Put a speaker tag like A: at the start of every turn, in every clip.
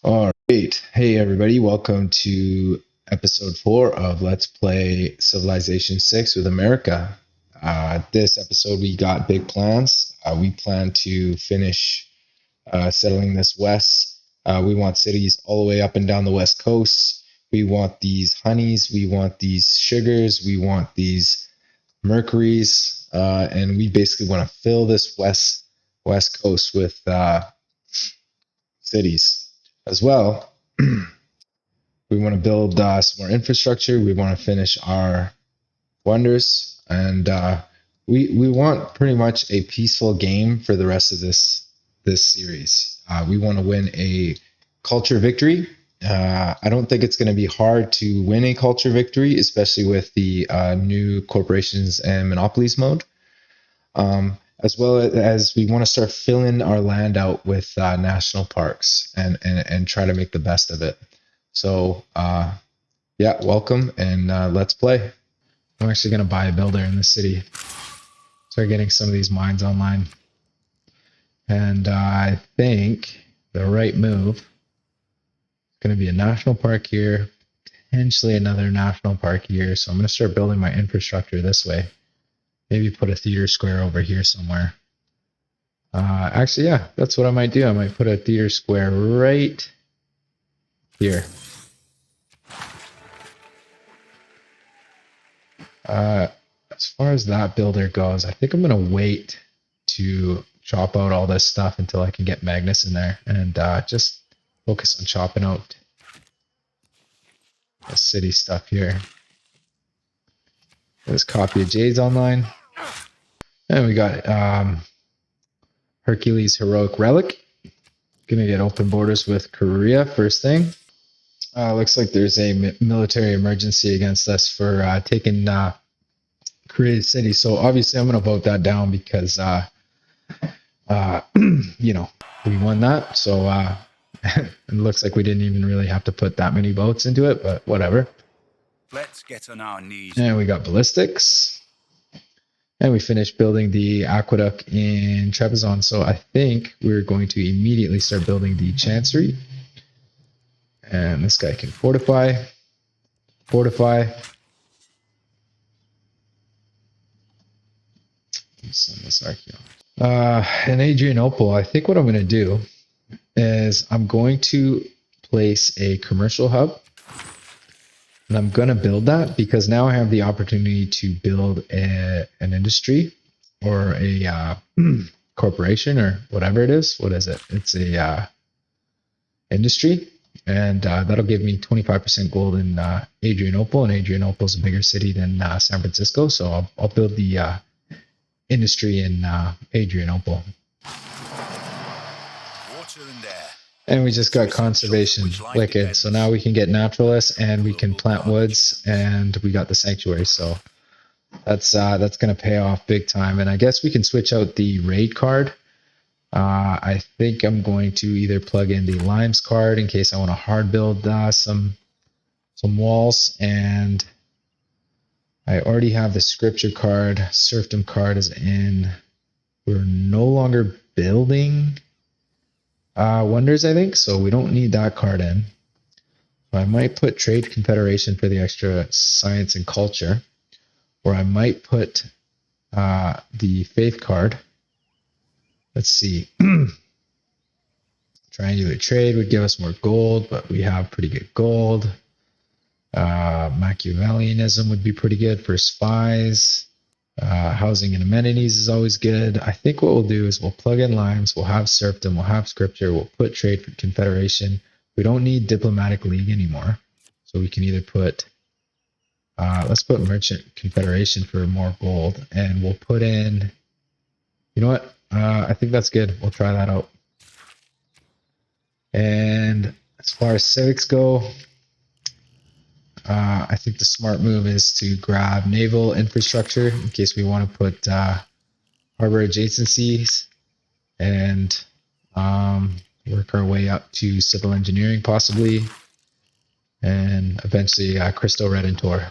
A: All right. Hey, everybody. Welcome to episode 4 of Let's Play Civilization 6 with America. This episode, we got big plans. We plan to finish settling this west. We want cities all the way up and down the west coast. We want these honeys. We want these sugars. We want these mercuries. And we basically want to fill this west coast with cities as well. We want to build some more infrastructure. We want to finish our wonders, and we want pretty much a peaceful game for the rest of this series. We want to win a culture victory. I don't think it's going to be hard to win a culture victory, especially with the new corporations and monopolies mode. As well as we want to start filling our land out with national parks and try to make the best of it. So, yeah, welcome and let's play. I'm actually going to buy a builder in the city. Start getting some of these mines online. And I think the right move is going to be a national park here, potentially another national park here. So I'm going to start building my infrastructure this way. Maybe put a theater square over here somewhere. Actually, yeah, that's what I might do. I might put a theater square right here. As far as that builder goes, I think I'm going to wait to chop out all this stuff until I can get Magnus in there and just focus on chopping out the city stuff here. Let's copy of Jade's online. And we got Hercules Heroic Relic. Gonna get open borders with Korea first thing. Looks like there's a military emergency against us for taking Korea City. So obviously I'm gonna vote that down because you know, we won that. So it looks like we didn't even really have to put that many votes into it, but whatever.
B: Let's get on our knees.
A: And we got ballistics. And we finished building the aqueduct in Trebizond. So I think we're going to immediately start building the chancery. And this guy can fortify. Fortify. Send this archaeologist. In Adrianople, I think what I'm going to do is I'm going to place a commercial hub. And I'm going to build that because now I have the opportunity to build an industry or a corporation or whatever it is. What is it? It's a industry. And that'll give me 25% gold in Adrianople. And Adrianople is a bigger city than San Francisco. So I'll build the industry in Adrianople.
B: Water and air.
A: And we just got conservation liquid. So now we can get naturalists and we can plant woods and we got the sanctuary. So that's going to pay off big time. And I guess we can switch out the raid card. I think I'm going to either plug in the limes card in case I want to hard build some walls. And I already have the scripture card. Serfdom card is in. We're no longer building wonders, I think, so we don't need that card in. I might put Trade Confederation for the extra science and culture, or I might put the faith card. Let's see. Triangular trade would give us more gold, but we have pretty good gold. Machiavellianism would be pretty good for spies. Housing and amenities is always good. I think what we'll do is we'll plug in limes, we'll have serfdom, we'll have scripture, we'll put trade for confederation. We don't need diplomatic league anymore. So we can either put, let's put merchant confederation for more gold, and we'll put in, you know what? I think that's good. We'll try that out. And as far as civics go, I think the smart move is to grab naval infrastructure in case we want to put harbor adjacencies and work our way up to civil engineering possibly, and eventually Crystal Redentor.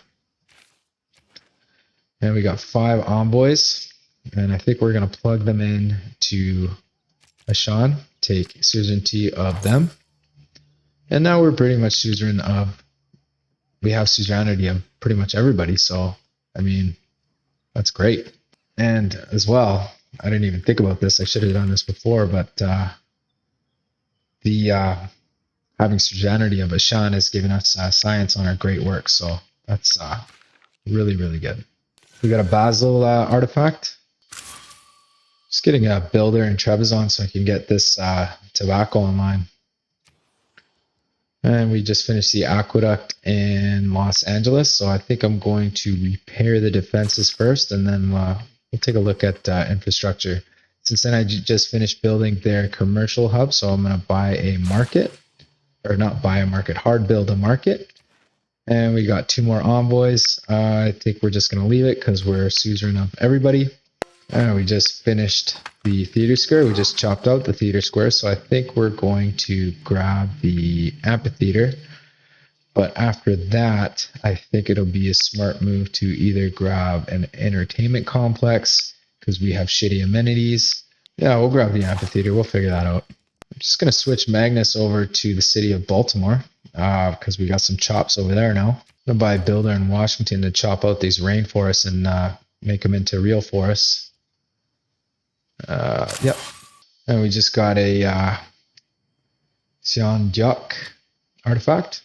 A: And we got 5 envoys, and I think we're going to plug them in to Ashan, take suzerainty of them. And now we're pretty much suzerain of, we have suzerainty of pretty much everybody. So, I mean, that's great. And as well, I didn't even think about this. I should have done this before, but the having suzerainty of Ashan has given us science on our great work. So that's really, really good. We got a Basil artifact. Just getting a builder in Trebizond so I can get this tobacco online. And we just finished the aqueduct in Los Angeles. So I think I'm going to repair the defenses first, and then we'll take a look at infrastructure. Since then I just finished building their commercial hub, so I'm going to buy a market. Or not buy a market, hard build a market. And we got 2 more envoys. I think we're just going to leave it because we're suzerain of everybody. We just finished the theater square. We just chopped out the theater square. So I think we're going to grab the amphitheater. But after that, I think it'll be a smart move to either grab an entertainment complex because we have shitty amenities. Yeah, we'll grab the amphitheater. We'll figure that out. I'm just going to switch Magnus over to the city of Baltimore because we got some chops over there now. I'm going to buy a builder in Washington to chop out these rainforests and make them into real forests. Yep. And we just got a Xiandiok artifact.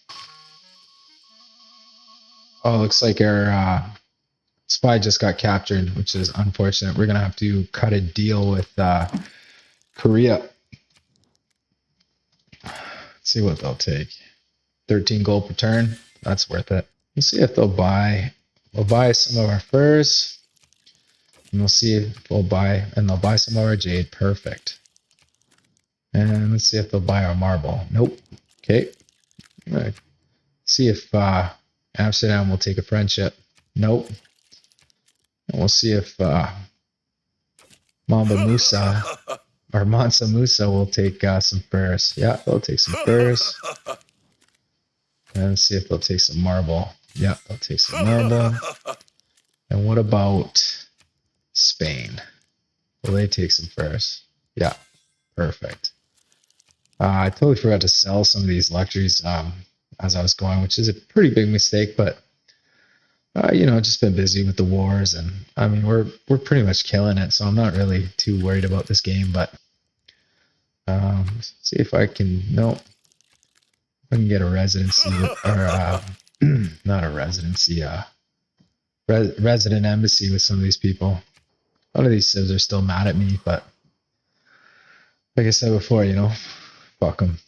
A: Oh, looks like our spy just got captured, which is unfortunate. We're going to have to cut a deal with Korea. Let's see what they'll take. 13 gold per turn. That's worth it. Let's see if they'll buy. We'll buy some of our furs. And we'll see if we'll buy, and they'll buy some of our jade. Perfect. And let's see if they'll buy our marble. Nope. Okay. Let's see if Amsterdam will take a friendship. Nope. And we'll see if Mamba Musa or Mansa Musa will take some furs. Yeah, they'll take some furs. And let's see if they'll take some marble. Yeah, they'll take some marble. And what about Spain? Will they take some furs? Yeah, perfect. I totally forgot to sell some of these luxuries as I was going, which is a pretty big mistake, but just been busy with the wars, and I mean we're pretty much killing it, so I'm not really too worried about this game. But see if I can I can get a residency or not a residency, resident embassy with some of these people. A lot of these civs are still mad at me, but like I said before, fuck them.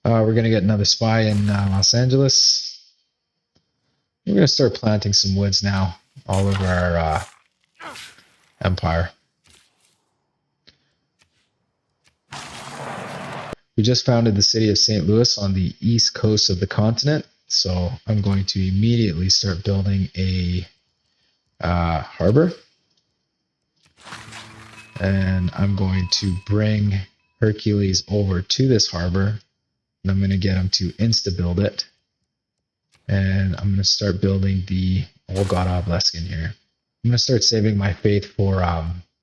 A: We're gonna get another spy in Los Angeles. We're going to start planting some woods now all over our empire. We just founded the city of St. Louis on the east coast of the continent, so I'm going to immediately start building a harbor. And I'm going to bring Hercules over to this harbor, and I'm going to get him to insta-build it. And I'm going to start building the old god obelisk in here. I'm going to start saving my faith for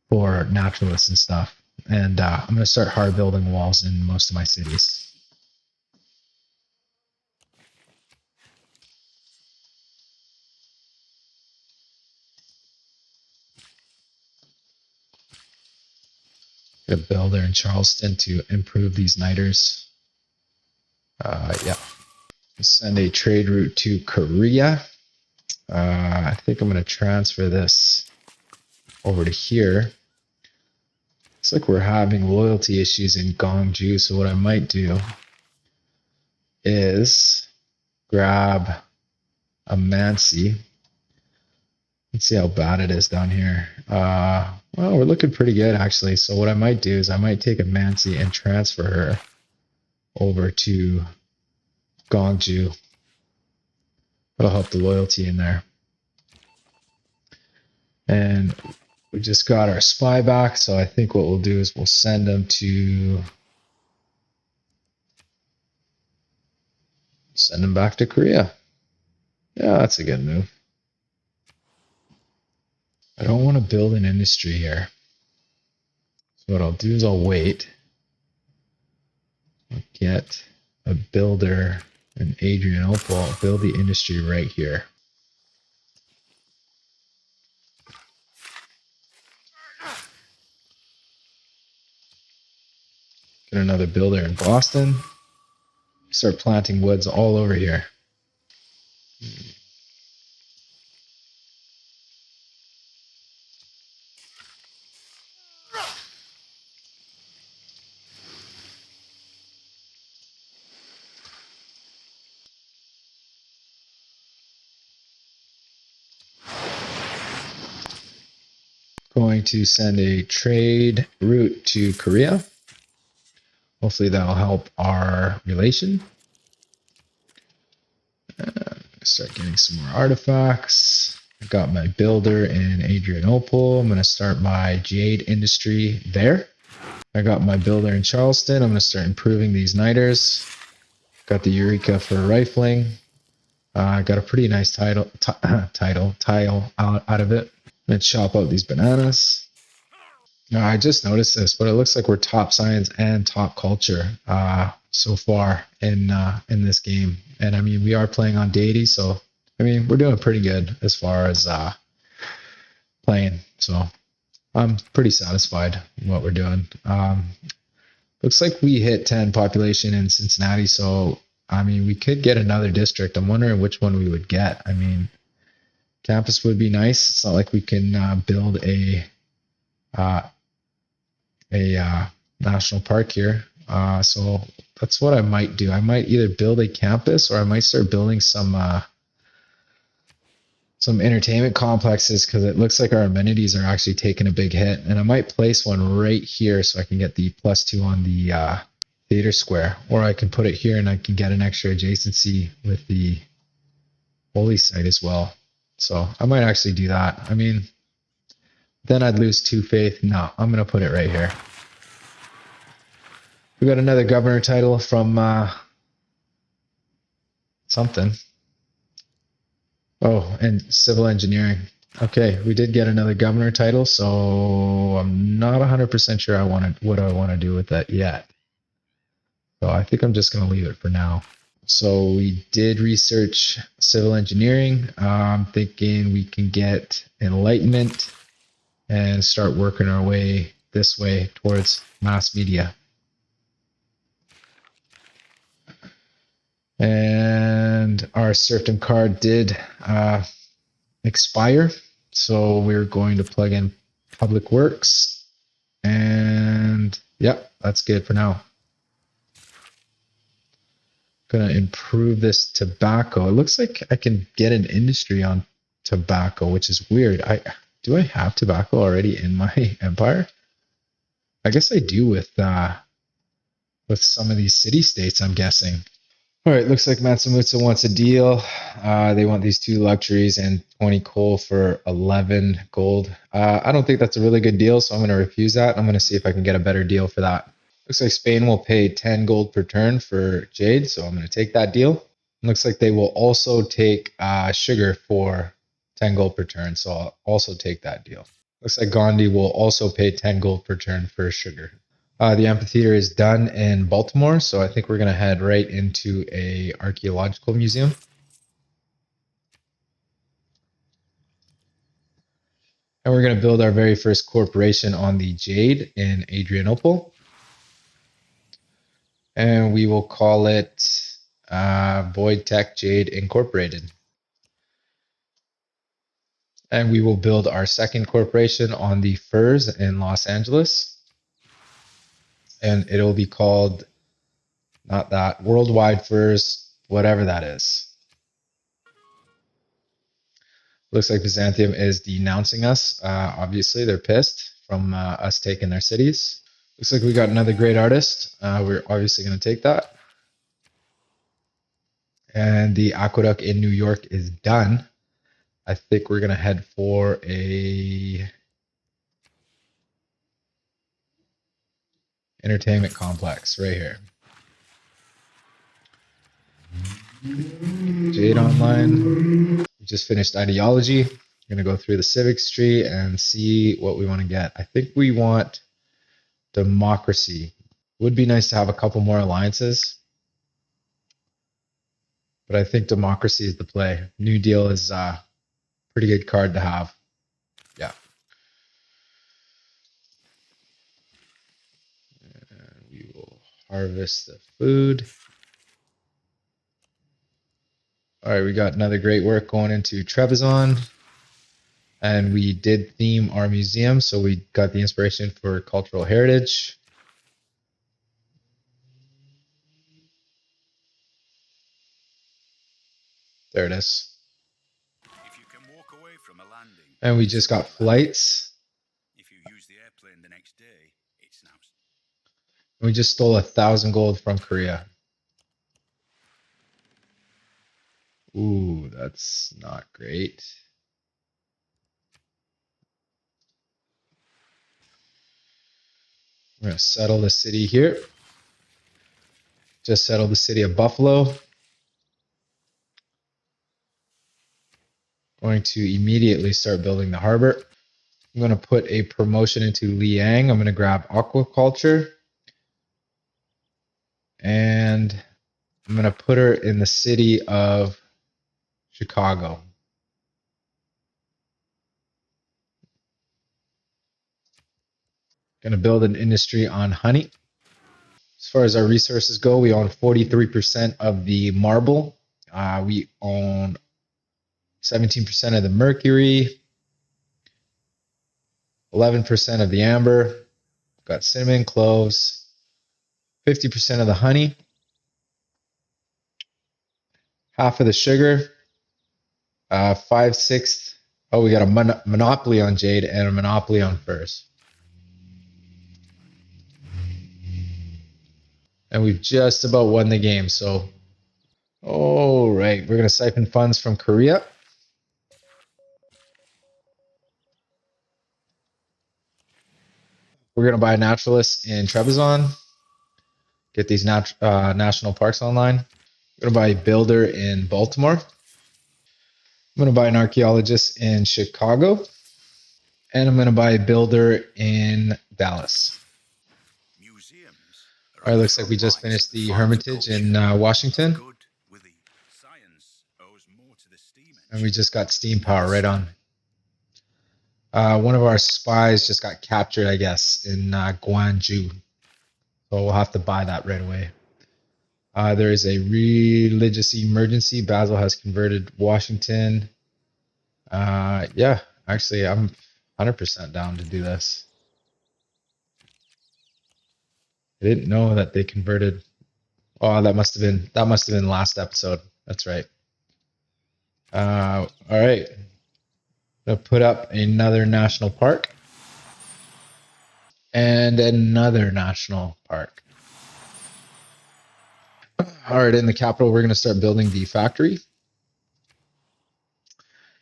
A: naturalists and stuff. And I'm going to start hard building walls in most of my cities. Get a builder in Charleston to improve these niters. Yeah. Send a trade route to Korea. I think I'm going to transfer this over to here. Looks like we're having loyalty issues in Gwangju, so what I might do is grab a Mansi. Let's see how bad it is down here. Well, we're looking pretty good, actually. So what I might do is I might take a Mansi and transfer her over to Gwangju. That'll help the loyalty in there. And we just got our spy back, so I think what we'll do is we'll send them back to Korea. Yeah, that's a good move. I don't want to build an industry here. So what I'll do is I'll wait. get a builder, an Adrianople, build the industry right here. Get another builder in Boston. Start planting woods all over here. Going to send a trade route to Korea. Hopefully that'll help our relation. Start getting some more artifacts. I got my builder in Adrianople. I'm going to start my jade industry there. I got my builder in Charleston. I'm going to start improving these niters. Got the Eureka for rifling. Got a pretty nice tile out of it. Let's chop out these bananas. Now, I just noticed this, but it looks like we're top science and top culture so far in this game. And I mean, we are playing on deity, so I mean, we're doing pretty good as far as playing. So I'm pretty satisfied with what we're doing. Looks like we hit 10 population in Cincinnati, so I mean, we could get another district. I'm wondering which one we would get. I mean, campus would be nice. It's not like we can build a national park here. So that's what I might do. I might either build a campus or I might start building some entertainment complexes, because it looks like our amenities are actually taking a big hit. And I might place one right here so I can get the +2 on the theater square, or I can put it here and I can get an extra adjacency with the holy site as well. So I might actually do that. I mean, then I'd lose 2 faith. No, I'm going to put it right here. We got another governor title from something. Oh, and civil engineering. Okay, we did get another governor title, so I'm not 100% sure what I want to do with that yet. So I think I'm just going to leave it for now. So we did research civil engineering. I'm thinking we can get enlightenment and start working our way this way towards mass media. And our serfdom card did expire, so we're going to plug in public works, and yep, that's good for now. Gonna improve this tobacco. It looks like I can get an industry on tobacco, which is weird. Do I have tobacco already in my empire? I guess I do with some of these city states, I'm guessing. All right, looks like Matsumutsu wants a deal. They want these 2 luxuries and 20 coal for 11 gold. I don't think that's a really good deal, so I'm going to refuse that. I'm going to see if I can get a better deal for that. Looks like Spain will pay 10 gold per turn for jade, so I'm going to take that deal. Looks like they will also take sugar for 10 gold per turn, so I'll also take that deal. Looks like Gandhi will also pay 10 gold per turn for sugar. The amphitheater is done in Baltimore, so I think we're going to head right into a archaeological museum. And we're going to build our very first corporation on the Jade in Adrianople. And we will call it Void Tech Jade Incorporated. And we will build our second corporation on the Furs in Los Angeles. And it'll be called, not that, Worldwide Furs, whatever that is. Looks like Byzantium is denouncing us. Obviously, they're pissed from us taking their cities. Looks like we got another great artist. We're obviously going to take that. And the aqueduct in New York is done. I think we're going to head for a entertainment complex right here. Jade Online. We just finished ideology. We're going to go through the civics tree and see what we want to get. I think we want democracy. Would be nice to have a couple more alliances, but I think democracy is the play. New Deal is a pretty good card to have. Yeah. And we will harvest the food. All right, we got another great work going into Trebizond. And we did theme our museum, so we got the inspiration for cultural heritage. There it is.
B: If you can walk away from a landing,
A: And we just got flights.
B: if you use the airplane the next day, it's now.
A: We just stole 1,000 gold from Korea. Ooh, that's not great. We're going to settle the city here. Just settled the city of Buffalo. Going to immediately start building the harbor. I'm going to put a promotion into Liang. I'm going to grab aquaculture. And I'm going to put her in the city of Chicago. Going to build an industry on honey. As far as our resources go, we own 43% of the marble. We own 17% of the mercury, 11% of the amber. We've got cinnamon, cloves, 50% of the honey, half of the sugar, 5/6. Oh, we got a monopoly on jade and a monopoly on furs. And we've just about won the game. So, all right, we're going to siphon funds from Korea. We're going to buy naturalists in Trebizond. Get these national parks online. We're going to buy a builder in Baltimore. I'm going to buy an archaeologist in Chicago. And I'm going to buy a builder in Dallas.
B: Museums.
A: All right, looks like we just finished the Hermitage in Washington. And we just got steam power right on. One of our spies just got captured, I guess, in Guangzhou. So we'll have to buy that right away. There is a religious emergency. Basil has converted Washington. Yeah, actually, I'm 100% down to do this. I didn't know that they converted. Oh, that must have been last episode. That's right. All right. Gonna put up another national park and another national park. All right, in the capital, we're gonna start building the factory.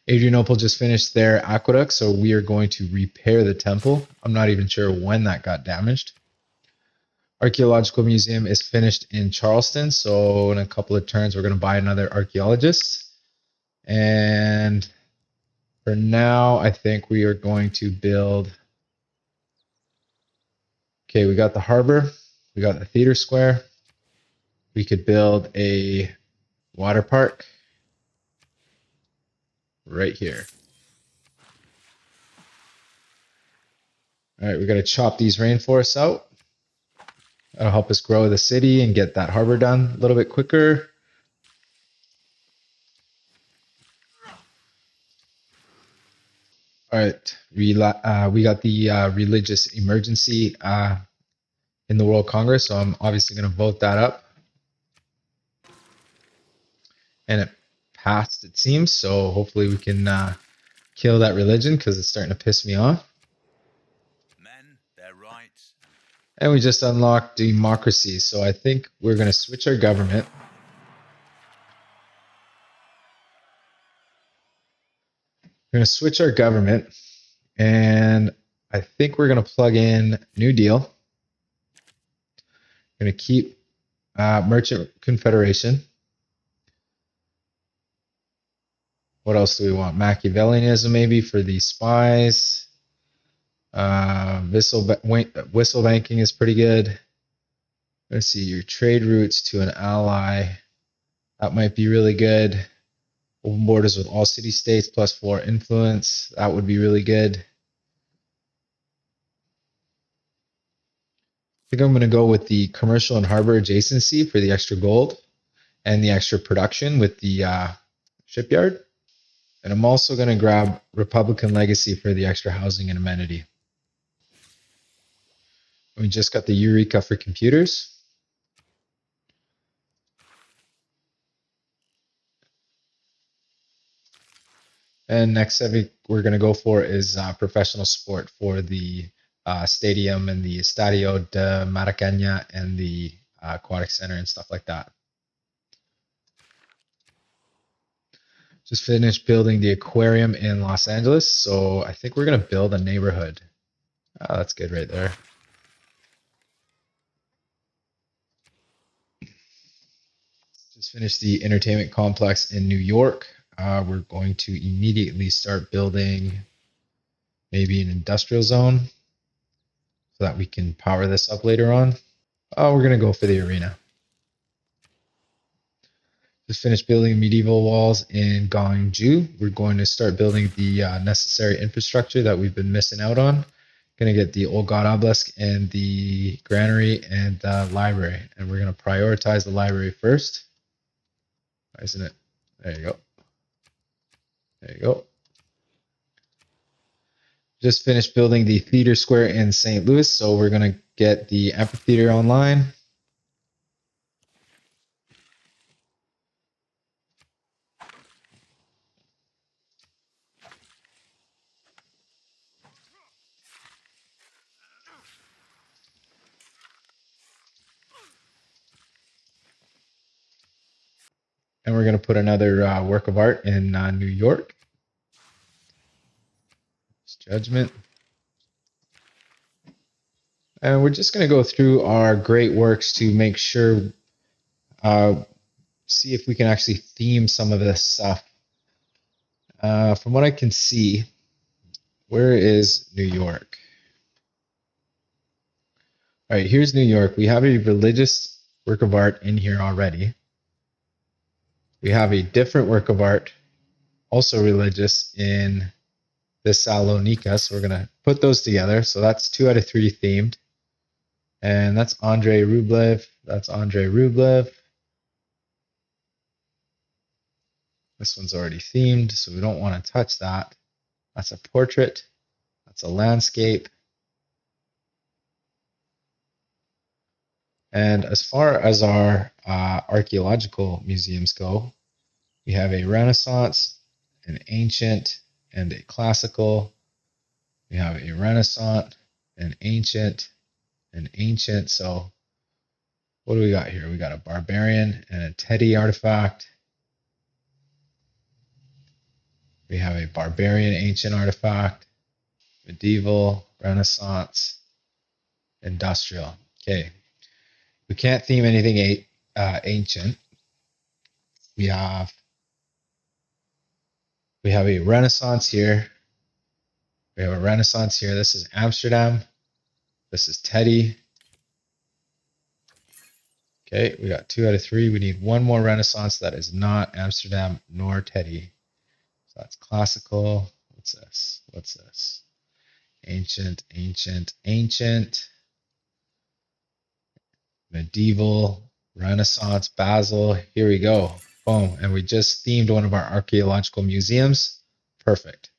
A: Adrianople just finished their aqueduct, so we are going to repair the temple. I'm not even sure when that got damaged. Archaeological Museum is finished in Charleston, so in a couple of turns, we're going to buy another archaeologist. And for now, I think we are going to build... Okay, we got the harbor. We got the theater square. We could build a water park right here. All right, we got to chop these rainforests out. That'll help us grow the city and get that harbor done a little bit quicker. All right, we got the religious emergency in the World Congress, so I'm obviously going to vote that up. And it passed, it seems, so hopefully we can kill that religion because it's starting to piss me off.
B: Men, their rights.
A: And we just unlocked democracy, so I think we're going to switch our government. We're going to switch our government, and I think we're going to plug in New Deal. We're going to keep Merchant Confederation. What else do we want? Machiavellianism, maybe, for the spies. Whistle banking is pretty good. Let's see, your trade routes to an ally. That might be really good. Open borders with all city-states +4 influence. That would be really good. I think I'm going to go with the commercial and harbor adjacency for the extra gold and the extra production with the shipyard. And I'm also going to grab Republican Legacy for the extra housing and amenity. We just got the Eureka for computers. And next we're going to go for is professional sport for the stadium and the Estadio de Maracaña and the aquatic center and stuff like that. Just finished building the aquarium in Los Angeles, so I think we're going to build a neighborhood. Oh, that's good right there. Just finished the entertainment complex in New York. We're going to immediately start building maybe an industrial zone so that we can power this up later on. Oh, we're going to go for the arena. Just finished building medieval walls in Gwangju. We're going to start building the necessary infrastructure that we've been missing out on. Going to get the Old God Obelisk and the granary and the library. And we're going to prioritize the library first. Why isn't it? There you go. There you go. Just finished building the theater square in St. Louis. So we're going to get the amphitheater online. And we're going to put another work of art in New York. It's Judgment. And we're just going to go through our great works to make sure, see if we can actually theme some of this stuff. From what I can see, where is New York? All right, here's New York. We have a religious work of art in here already. We have a different work of art, also religious, in Thessalonica. So we're going to put those together. So that's 2 out of 3 themed. And that's Andrei Rublev. That's Andrei Rublev. This one's already themed, so we don't want to touch that. That's a portrait. That's a landscape. And as far as our archaeological museums go, we have a Renaissance, an ancient, and a classical. We have a Renaissance, an ancient, an ancient. So what do we got here? We got a barbarian and a Teddy artifact. We have a barbarian ancient artifact, medieval, Renaissance, industrial. Okay. We can't theme anything ancient. We have a Renaissance here. We have a Renaissance here. This is Amsterdam. This is Teddy. Okay, we got 2 out of 3. We need one more Renaissance that is not Amsterdam nor Teddy. So that's classical. What's this? What's this? Ancient, ancient, ancient. Medieval, Renaissance, Basel. Here we go. Boom. And we just themed one of our archaeological museums. Perfect.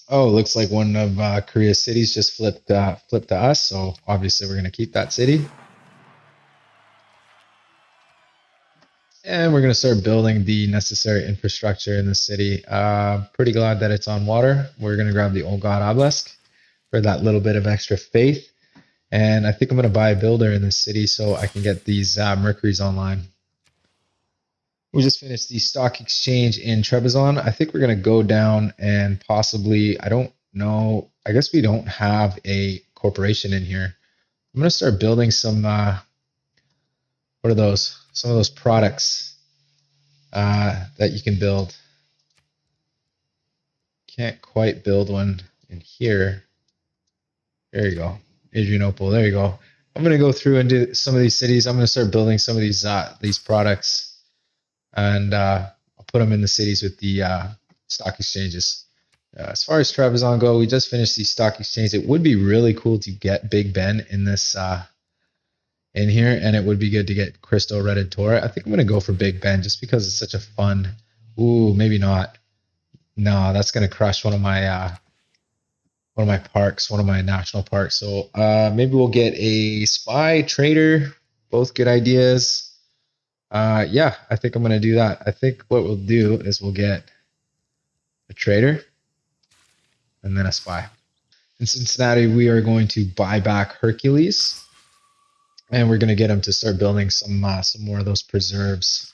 A: Oh, looks like one of Korea's cities just flipped to us. So obviously we're going to keep that city. And we're going to start building the necessary infrastructure in the city. Pretty glad that it's on water. We're going to grab the Old God Obelisk for that little bit of extra faith. And I think I'm going to buy a builder in this city so I can get these Mercuries online. We just finished the stock exchange in Trebizond. I think we're going to go down and possibly, I don't know, I guess we don't have a corporation in here. I'm going to start building some, what are those? Some of those products that you can build. Can't quite build one in here. There you go. Adrianople, there you go. I'm gonna go through and do some of these cities. I'm gonna start building some of these products, and I'll put them in the cities with the stock exchanges. As far as Trebizond go, we just finished the stock exchange. It would be really cool to get Big Ben in this in here, and it would be good to get Cristo Redentor. I think I'm gonna go for Big Ben just because it's such a fun. Ooh, maybe not. No, that's gonna crush one of my parks, one of my national parks. So maybe we'll get a spy trader. Both good ideas. Yeah, I think I'm gonna do that. I think what we'll do is we'll get a trader and then a spy. In Cincinnati, we are going to buy back Hercules, and we're gonna get him to start building some more of those preserves.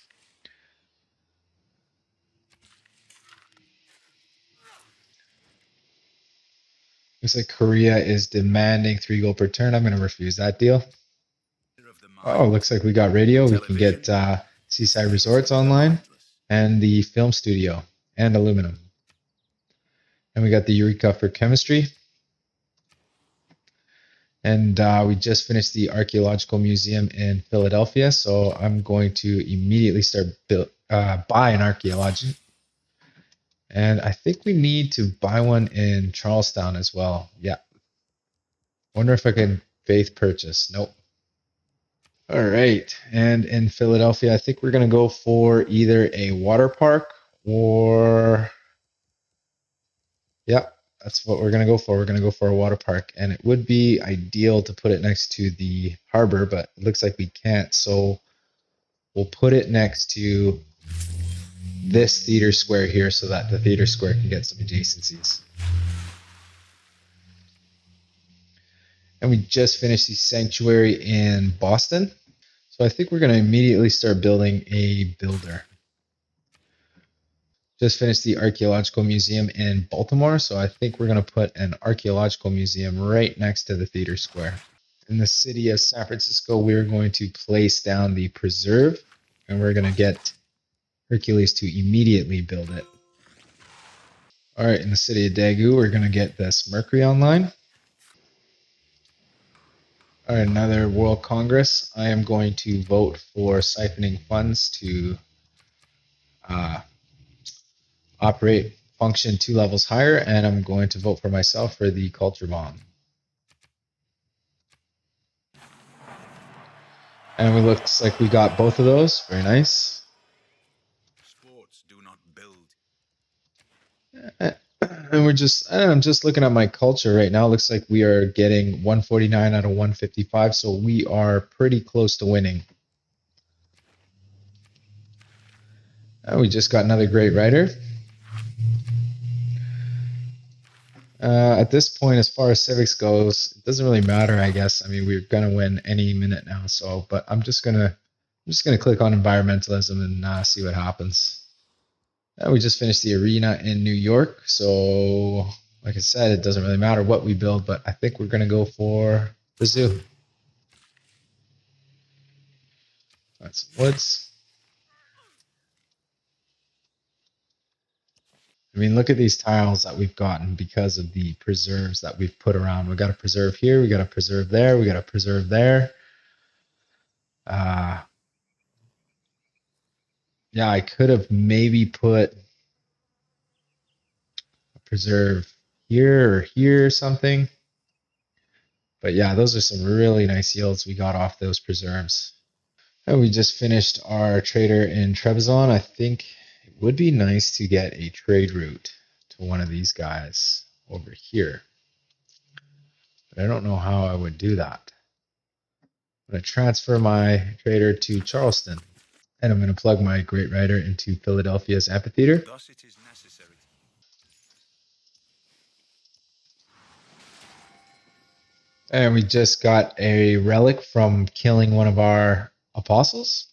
A: Looks like Korea is demanding 3 gold per turn. I'm gonna refuse that deal. Oh, looks like we got radio. We can get Seaside Resorts online, and the film studio, and aluminum. And we got the Eureka for chemistry. And we just finished the Archaeological Museum in Philadelphia, so I'm going to immediately start buy an archaeology. And I think we need to buy one in Charlestown as well. Yeah. Wonder if I can faith purchase. Nope. All right. And in Philadelphia, I think we're going to go for either a water park or... Yeah, that's what we're going to go for. We're going to go for a water park. And it would be ideal to put it next to the harbor, but it looks like we can't. So we'll put it next to this theater square here so that the theater square can get some adjacencies. And we just finished the sanctuary in Boston. So I think we're going to immediately start building a builder. Just finished the Archaeological Museum in Baltimore, so I think we're going to put an archaeological museum right next to the theater square. In the city of San Francisco, we're going to place down the preserve, and we're going to get Hercules to immediately build it. All right, in the city of Daegu, we're going to get this Mercury online. All right, another World Congress. I am going to vote for siphoning funds to operate function 2 levels higher, and I'm going to vote for myself for the culture bomb. And it looks like we got both of those. Very nice.
B: Sports do not build.
A: And I'm just looking at my culture right now. It looks like we are getting 149 out of 155, so we are pretty close to winning. And we just got another great writer. At this point, as far as civics goes, it doesn't really matter, I guess. I mean, we're gonna win any minute now. So, but I'm just gonna click on environmentalism and see what happens. We just finished the arena in New York, so like I said, it doesn't really matter what we build, but I think we're gonna go for the zoo. That's woods. I mean, look at these tiles that we've gotten because of the preserves that we've put around. We got a preserve here, we got a preserve there, we got a preserve there. Yeah, I could have maybe put a preserve here or here or something. But yeah, those are some really nice yields we got off those preserves. And we just finished our trader in Trebizond. I think it would be nice to get a trade route to one of these guys over here. But I don't know how I would do that. I'm going to transfer my trader to Charleston. And I'm going to plug my great writer into Philadelphia's amphitheater.
B: Thus it is necessary.
A: And we just got a relic from killing one of our apostles.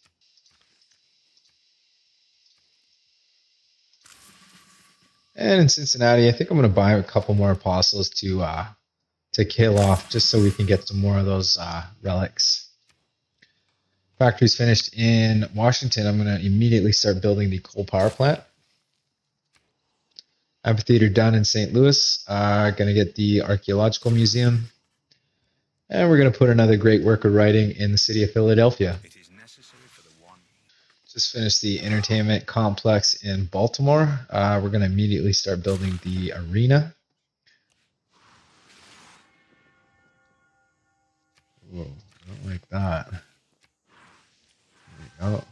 A: And in Cincinnati, I think I'm going to buy a couple more apostles to kill off, just so we can get some more of those relics. Factory's finished in Washington. I'm going to immediately start building the coal power plant. Amphitheater done in St. Louis. Going to get the Archaeological Museum. And we're going to put another great work of writing in the city of Philadelphia.
B: It is necessary for the one.
A: Just finished the entertainment complex in Baltimore. We're going to immediately start building the arena. Whoa, I don't like that. There we go.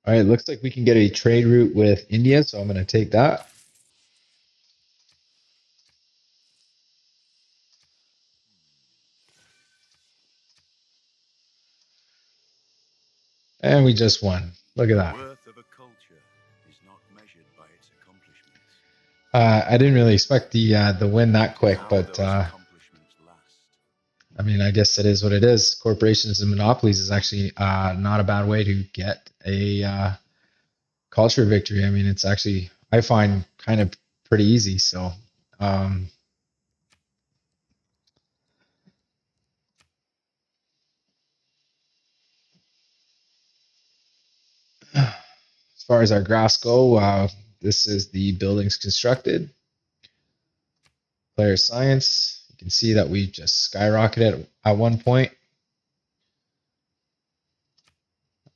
A: All right, looks like we can get a trade route with India, so I'm going to take that. And we just won. Look at that.
B: The worth of a culture is not measured by its accomplishments.
A: I didn't really expect the win that quick,
B: How
A: but
B: those accomplishments last.
A: I mean, I guess it is what it is. Corporations and monopolies is actually not a bad way to get a culture victory. I mean, it's actually, I find, kind of pretty easy. So, as far as our graphs go, this is the buildings constructed. Player science, you can see that we just skyrocketed at one point.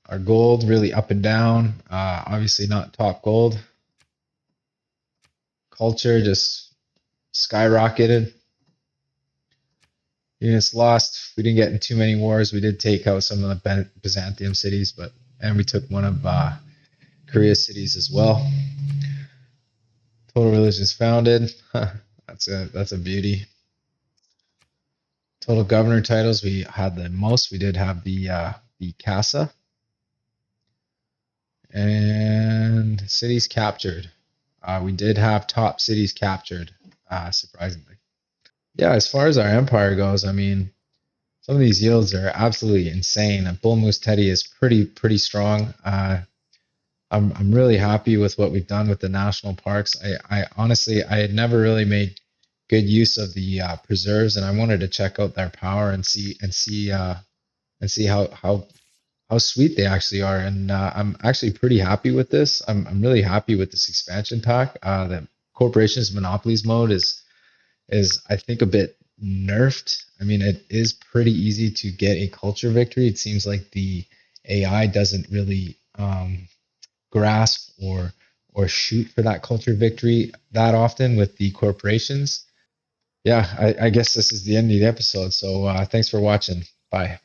A: Our gold really up and down, obviously not top gold. Culture just skyrocketed. Units lost. We didn't get in too many wars. We did take out some of the Byzantium cities, and we took one of Korea's cities as well. Total religions founded. That's a beauty. Total governor titles, we had the most. We did have the Casa. And cities captured. We did have top cities captured, surprisingly. Yeah, as far as our empire goes, I mean, some of these yields are absolutely insane. Bull Moose Teddy is pretty strong. I'm really happy with what we've done with the national parks. I honestly, I had never really made good use of the preserves, and I wanted to check out their power and see how sweet they actually are. And I'm actually pretty happy with this. I'm really happy with this expansion pack. The corporations monopolies mode is I think a bit nerfed. I mean, it is pretty easy to get a culture victory. It seems like the AI doesn't really grasp or shoot for that culture victory that often with the corporations. Yeah, I guess this is the end of the episode. So thanks for watching. Bye.